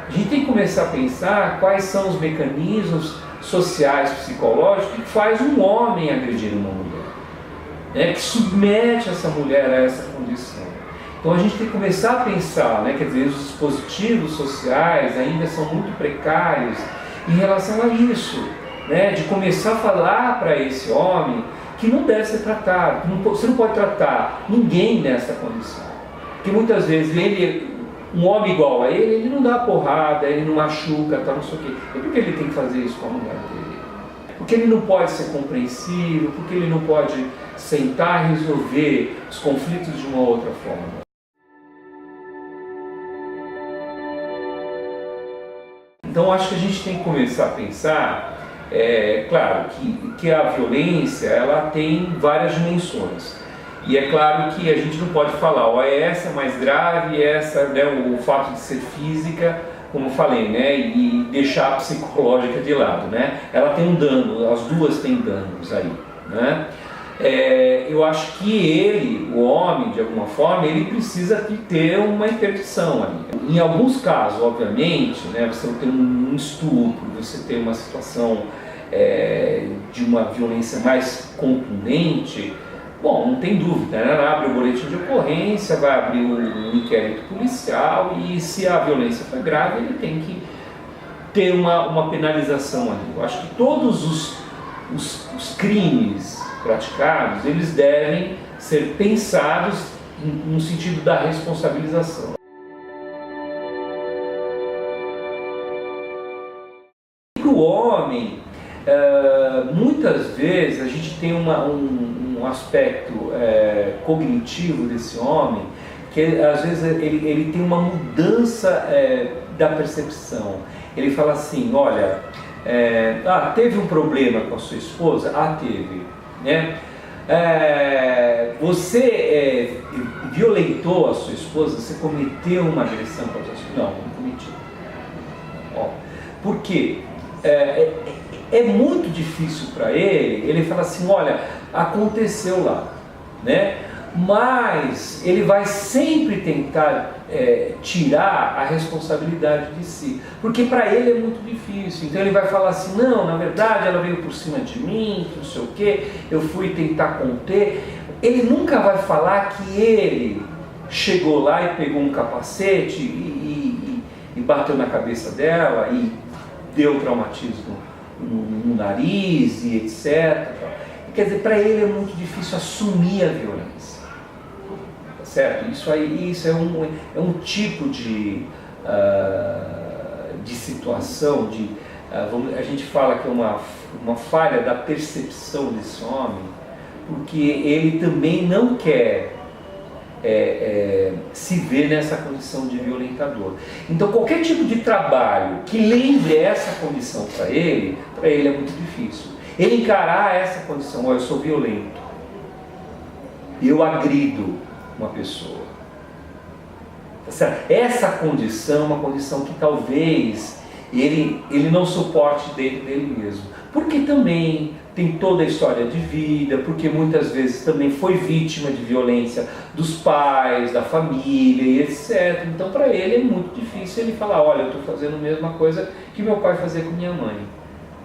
A gente tem que começar a pensar quais são os mecanismos sociais, psicológicos que faz um homem agredir uma mulher, né? Que submete essa mulher a essa condição. Então a gente tem que começar a pensar, né? Quer dizer, os dispositivos sociais ainda são muito precários em relação a isso, né? De começar a falar para esse homem que não deve ser tratado, você não pode tratar ninguém nessa condição. Porque muitas vezes um homem igual a ele não dá porrada, ele não machuca, tal, não sei o quê. E por que ele tem que fazer isso com a mulher dele? Porque ele não pode ser compreensivo, porque ele não pode sentar e resolver os conflitos de uma outra forma. Então acho que a gente tem que começar a pensar, claro, que a violência ela tem várias dimensões. E é claro que a gente não pode falar, essa é mais grave, essa, né, o fato de ser física, como eu falei, né, e deixar a psicológica de lado, né? Ela tem um dano, as duas têm danos aí, né? Eu acho que ele, o homem, de alguma forma, ele precisa de ter uma interdição ali. Em alguns casos, obviamente, né, você tem um estupro, você tem uma situação de uma violência mais contundente. Bom, não tem dúvida, né? Ela abre o boletim de ocorrência, vai abrir um inquérito policial e se a violência foi grave, ele tem que ter uma penalização ali. Eu acho que todos os crimes praticados, eles devem ser pensados no sentido da responsabilização. Para o homem, muitas vezes a gente tem um aspecto cognitivo desse homem que às vezes ele tem uma mudança da percepção. Ele fala assim, olha, teve um problema com a sua esposa? Teve, né? Você violentou a sua esposa? Você cometeu uma agressão contra a sua esposa? Não cometi. Por quê? É muito difícil para ele falar assim, olha, aconteceu lá, né? Mas ele vai sempre tentar tirar a responsabilidade de si, porque para ele é muito difícil. Então ele vai falar assim, não, na verdade ela veio por cima de mim, não sei o que, eu fui tentar conter. Ele nunca vai falar que ele chegou lá e pegou um capacete e bateu na cabeça dela e deu traumatismo no nariz e etc. Quer dizer, para ele é muito difícil assumir a violência, tá certo? Isso é um tipo de situação, a gente fala que é uma falha da percepção desse homem, porque ele também não quer se ver nessa condição de violentador. Então qualquer tipo de trabalho que lembre essa condição para ele é muito difícil. Ele encarar essa condição, eu sou violento, eu agrido uma pessoa. Essa condição é uma condição que talvez ele não suporte dentro dele mesmo. Porque também tem toda a história de vida, porque muitas vezes também foi vítima de violência dos pais, da família e etc. Então para ele é muito difícil ele falar, olha, eu estou fazendo a mesma coisa que meu pai fazia com minha mãe,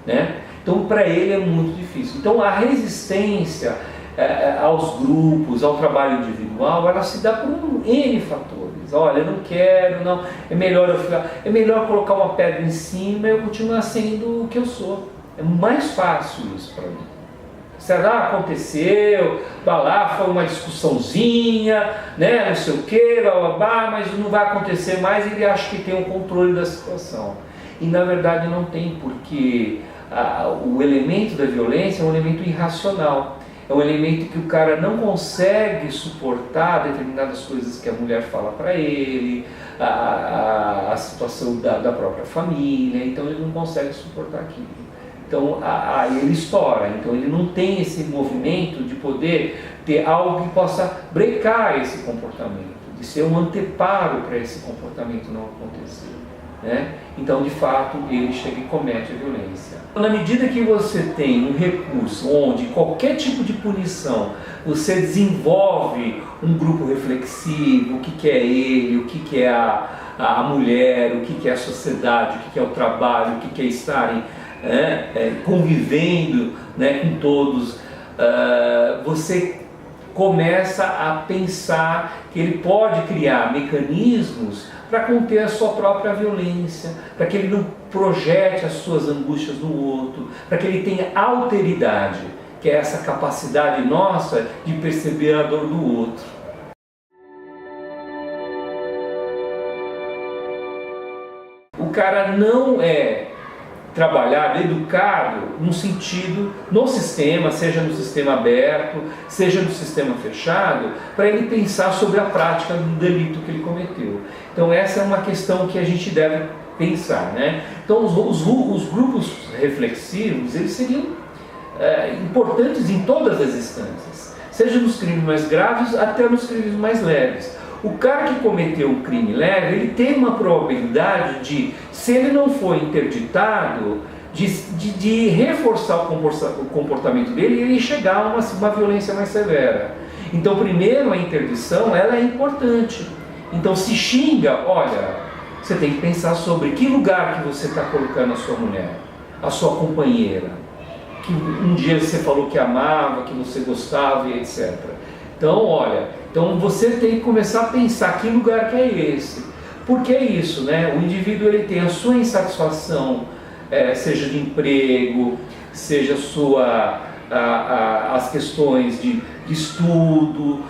né? Então para ele é muito difícil. Então a resistência aos grupos, ao trabalho individual, ela se dá por N fatores. Olha, eu não quero, não, é melhor colocar uma pedra em cima e eu continuar sendo o que eu sou. É mais fácil isso para mim. Será que aconteceu, lá foi uma discussãozinha, né, não sei o que, mas não vai acontecer mais, ele acha que tem o controle da situação. E na verdade não tem, porque o elemento da violência é um elemento irracional. É um elemento que o cara não consegue suportar determinadas coisas que a mulher fala para ele, a situação da própria família, então ele não consegue suportar aquilo. Então aí ele estoura, então ele não tem esse movimento de poder ter algo que possa brecar esse comportamento, de ser um anteparo para esse comportamento não acontecer, né? Então de fato ele chega e comete a violência. Na medida que você tem um recurso onde qualquer tipo de punição você desenvolve um grupo reflexivo, o que é ele, o que é a mulher, o que é a sociedade, o que é o trabalho, o que é estarem convivendo, né, com todos, você começa a pensar que ele pode criar mecanismos para conter a sua própria violência, para que ele não projete as suas angústias no outro, para que ele tenha alteridade, que é essa capacidade nossa de perceber a dor do outro. O cara não é trabalhado, educado no sentido, no sistema, seja no sistema aberto, seja no sistema fechado, para ele pensar sobre a prática do delito que ele cometeu. Então essa é uma questão que a gente deve pensar, né? Então os grupos reflexivos, eles seriam importantes em todas as instâncias, seja nos crimes mais graves até nos crimes mais leves. O cara que cometeu um crime leve, ele tem uma probabilidade de, se ele não for interditado, de reforçar o comportamento dele e ele chegar a uma violência mais severa. Então, primeiro, a interdição, ela é importante. Então, se xinga, olha, você tem que pensar sobre que lugar que você está colocando a sua mulher, a sua companheira, que um dia você falou que amava, que você gostava e etc. Então, olha, você tem que começar a pensar que lugar que é esse. Porque é isso, né? O indivíduo ele tem a sua insatisfação, seja de emprego, seja as questões de estudo,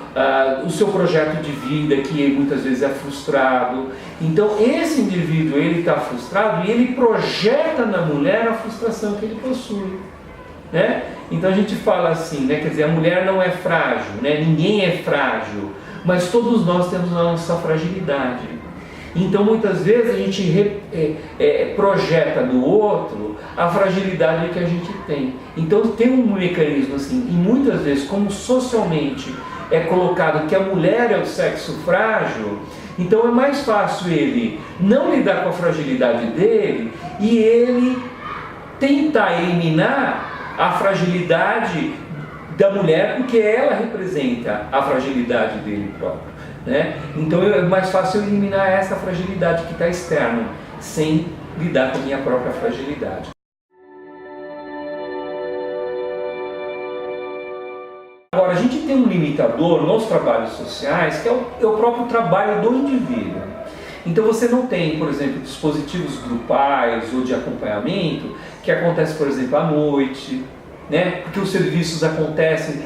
o seu projeto de vida que muitas vezes é frustrado. Então esse indivíduo ele está frustrado e ele projeta na mulher a frustração que ele possui, né? Então a gente fala assim, né? Quer dizer, a mulher não é frágil, né? Ninguém é frágil, mas todos nós temos a nossa fragilidade. Então muitas vezes a gente projeta no outro a fragilidade que a gente tem. Então tem um mecanismo assim, e muitas vezes como socialmente é colocado que a mulher é o sexo frágil, então é mais fácil ele não lidar com a fragilidade dele e ele tentar eliminar a fragilidade da mulher, porque ela representa a fragilidade dele próprio, né? Então é mais fácil eliminar essa fragilidade que está externa, sem lidar com a minha própria fragilidade. Agora, a gente tem um limitador nos trabalhos sociais, que é o próprio trabalho do indivíduo. Então você não tem, por exemplo, dispositivos grupais ou de acompanhamento, que acontece, por exemplo, à noite, né? Porque os serviços acontecem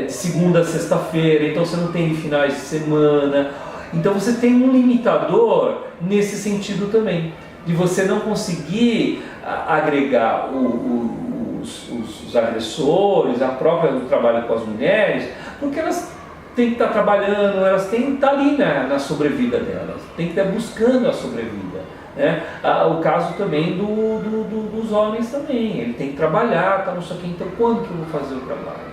de segunda a sexta-feira, então você não tem finais de semana. Então você tem um limitador nesse sentido também, de você não conseguir agregar os agressores, o trabalho com as mulheres, porque elas têm que estar trabalhando, elas têm que estar ali na sobrevida delas, têm que estar buscando a sobrevida, né? O caso também dos homens também, ele tem que trabalhar, tá, não sei o que, então quando que eu vou fazer o trabalho?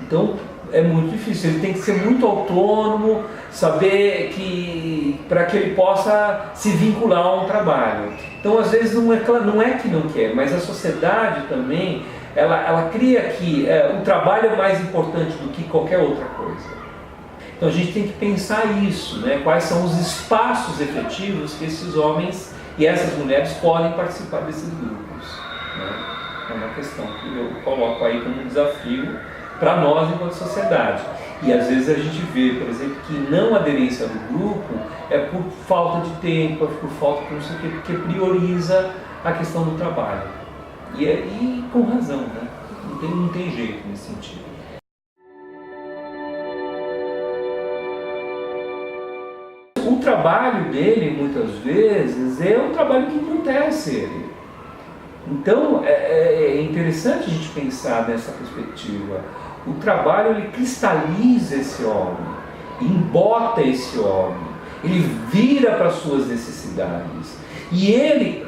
Então é muito difícil, ele tem que ser muito autônomo, saber que para que ele possa se vincular a um trabalho. Então às vezes não é que não quer, mas a sociedade também ela cria que o trabalho é mais importante do que qualquer outra coisa. Então a gente tem que pensar isso, né? Quais são os espaços efetivos que esses homens e essas mulheres podem participar desses grupos, né? É uma questão que eu coloco aí como um desafio para nós enquanto sociedade. E às vezes a gente vê, por exemplo, que não aderência do grupo é por falta de tempo, é por falta de não sei o quê, porque prioriza a questão do trabalho. E com razão, né? Não tem jeito nesse sentido. O trabalho dele, muitas vezes, é um trabalho que embrutece ele. Então, é interessante a gente pensar nessa perspectiva. O trabalho, ele cristaliza esse homem, embota esse homem, ele vira para as suas necessidades. E ele,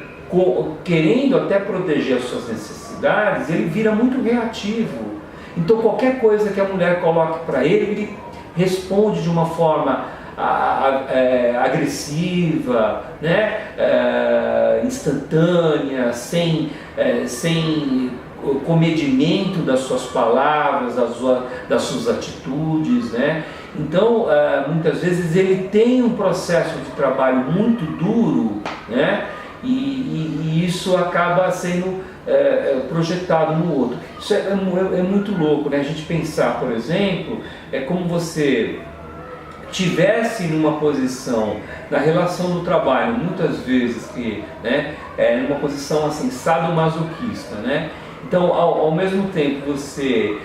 querendo até proteger as suas necessidades, ele vira muito reativo. Então, qualquer coisa que a mulher coloque para ele responde de uma forma agressiva, né? Instantânea, sem comedimento das suas palavras, das suas atitudes, né? Então, muitas vezes ele tem um processo de trabalho muito duro, né? E isso acaba sendo projetado no outro. Isso é muito louco, né? A gente pensar, por exemplo, é como você tivesse numa posição, na relação do trabalho, muitas vezes que, né, numa posição assim, sadomasoquista, né? Então, ao mesmo tempo você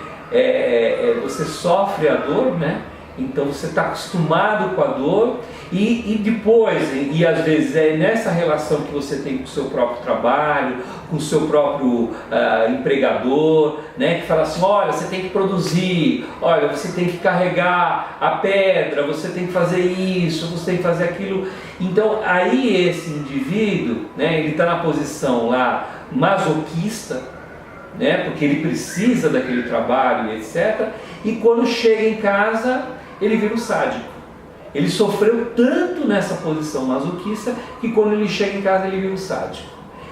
sofre a dor, né? Então você está acostumado com a dor e depois, e às vezes é nessa relação que você tem com o seu próprio trabalho, com o seu próprio empregador, né, que fala assim, olha, você tem que produzir, olha, você tem que carregar a pedra, você tem que fazer isso, você tem que fazer aquilo. Então aí esse indivíduo, né, ele está na posição lá masoquista, né, porque ele precisa daquele trabalho, etc. E quando chega em casa, ele vira um sádico. Ele sofreu tanto nessa posição masoquista que quando ele chega em casa ele vira um sádico.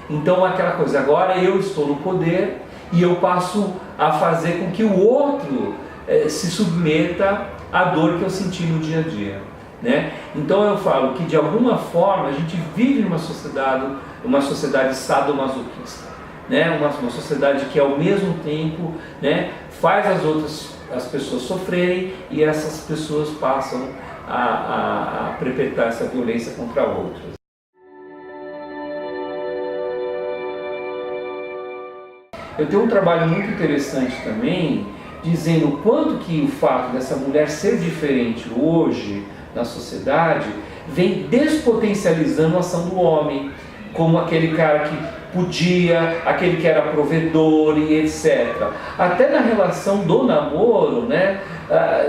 Então aquela coisa, agora eu estou no poder e eu passo a fazer com que o outro se submeta à dor que eu senti no dia a dia, né? Então eu falo que de alguma forma a gente vive numa sociedade sadomasoquista, né? Uma sociedade que ao mesmo tempo, né, faz as pessoas sofrerem e essas pessoas passam a perpetrar essa violência contra outras. Eu tenho um trabalho muito interessante também, dizendo o quanto que o fato dessa mulher ser diferente hoje na sociedade vem despotencializando a ação do homem, como aquele cara que podia, aquele que era provedor e etc. Até na relação do namoro, né?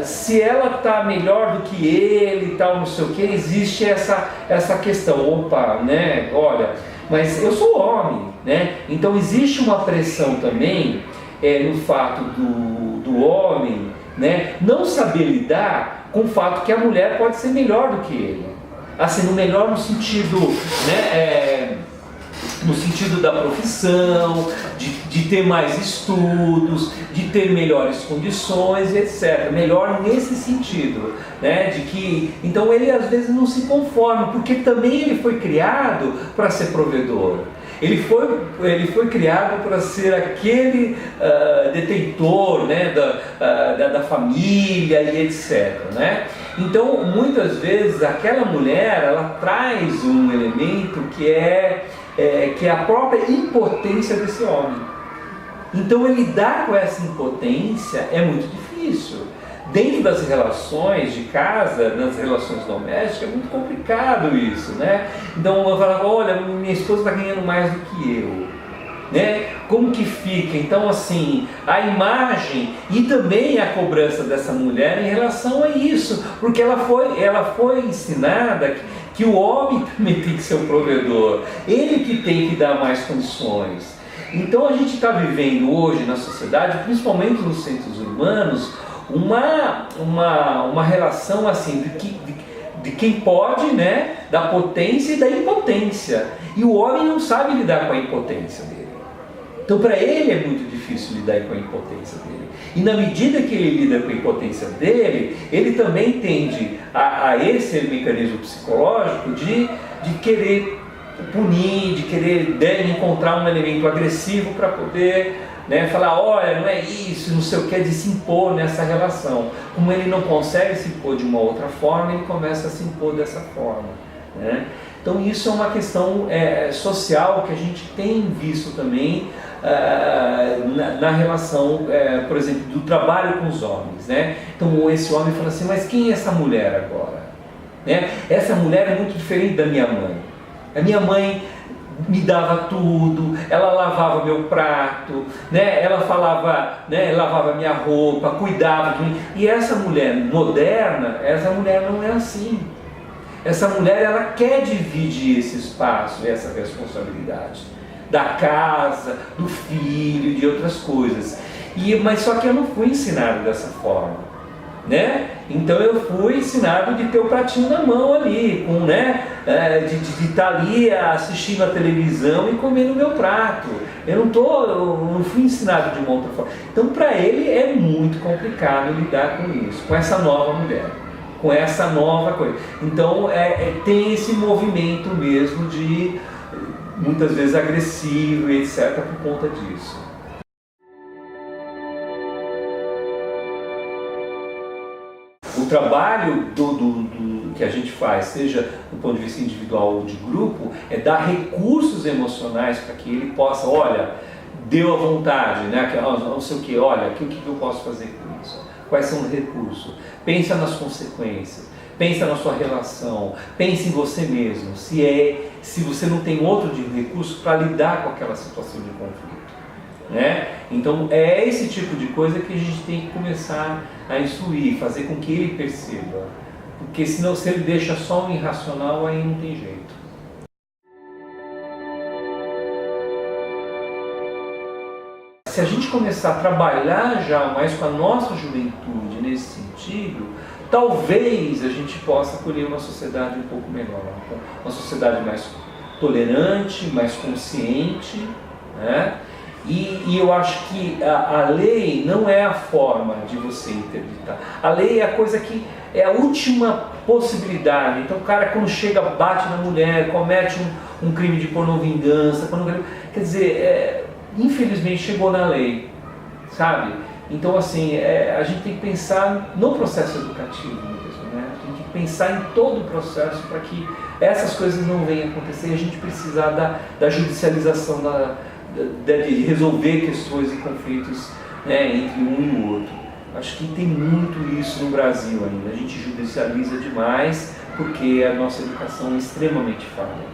Se ela está melhor do que ele e tal, não sei o que, existe essa questão, opa, né? Olha, mas eu sou homem, né? Então existe uma pressão também no fato do homem, né, não saber lidar com o fato que a mulher pode ser melhor do que ele. Assim, no melhor no sentido, né, no sentido da profissão, de ter mais estudos, de ter melhores condições, etc. Melhor nesse sentido, né? De que, então ele às vezes não se conforma, porque também ele foi criado para ser provedor. Ele foi criado para ser aquele detentor, né, da família e etc. Né? Então, muitas vezes, aquela mulher, ela traz um elemento que é a própria impotência desse homem. Então, ele lidar com essa impotência é muito difícil. Dentro das relações de casa, nas relações domésticas, é muito complicado isso, né? Então eu falava, olha, minha esposa está ganhando mais do que eu, né? Como que fica? Então assim, a imagem e também a cobrança dessa mulher em relação a isso, porque ela foi ensinada que o homem também tem que ser o provedor, ele que tem que dar mais condições. Então a gente está vivendo hoje na sociedade, principalmente nos centros urbanos, uma relação assim de quem pode, né, da potência e da impotência, e o homem não sabe lidar com a impotência dele. Então para ele é muito difícil lidar com a impotência dele, e na medida que ele lida com a impotência dele, ele também tende a esse mecanismo psicológico de querer punir, de querer encontrar um elemento agressivo para poder, né, falar, olha, não é isso, não sei o que, de se impor nessa relação. Como ele não consegue se impor de uma outra forma, ele começa a se impor dessa forma, né? Então isso é uma questão social que a gente tem visto também na relação, por exemplo, do trabalho com os homens, né? Então esse homem fala assim, mas quem é essa mulher agora? Né? Essa mulher é muito diferente da minha mãe. A minha mãe me dava tudo, ela lavava meu prato, né? Ela falava, né? Lavava minha roupa, cuidava de mim. E essa mulher moderna, essa mulher não é assim. Essa mulher, ela quer dividir esse espaço, essa responsabilidade da casa, do filho, de outras coisas. Mas só que eu não fui ensinado dessa forma. né? Então eu fui ensinado de ter o pratinho na mão ali, com, né, de estar ali assistindo a televisão e comendo o meu prato. Eu não fui ensinado de uma outra forma. Então para ele é muito complicado lidar com isso, com essa nova mulher, com essa nova coisa. Então tem esse movimento mesmo de muitas vezes agressivo e etc. por conta disso. O trabalho que a gente faz, seja do ponto de vista individual ou de grupo, é dar recursos emocionais para que ele possa, olha, deu a vontade, né? Não sei o que, olha, o que eu posso fazer com isso? Quais são os recursos? Pensa nas consequências, pensa na sua relação, pense em você mesmo, se você não tem outro de recurso para lidar com aquela situação de conflito. Né? Então é esse tipo de coisa que a gente tem que começar a instruir, fazer com que ele perceba, porque senão se ele deixa só um irracional, aí não tem jeito. Se a gente começar a trabalhar já mais com a nossa juventude nesse sentido, talvez a gente possa colher uma sociedade um pouco melhor, uma sociedade mais tolerante, mais consciente, né? E eu acho que a lei não é a forma de você interditar. A lei é a coisa que é a última possibilidade. Então o cara, quando chega, bate na mulher, comete um crime de pornovingança, quer dizer, infelizmente chegou na lei, sabe? Então assim, a gente tem que pensar no processo educativo mesmo, né? Tem que pensar em todo o processo para que essas coisas não venham a acontecer e a gente precisar da judicialização de resolver questões e conflitos, né, entre um e o outro. Acho que tem muito isso no Brasil ainda. A gente judicializa demais porque a nossa educação é extremamente falha.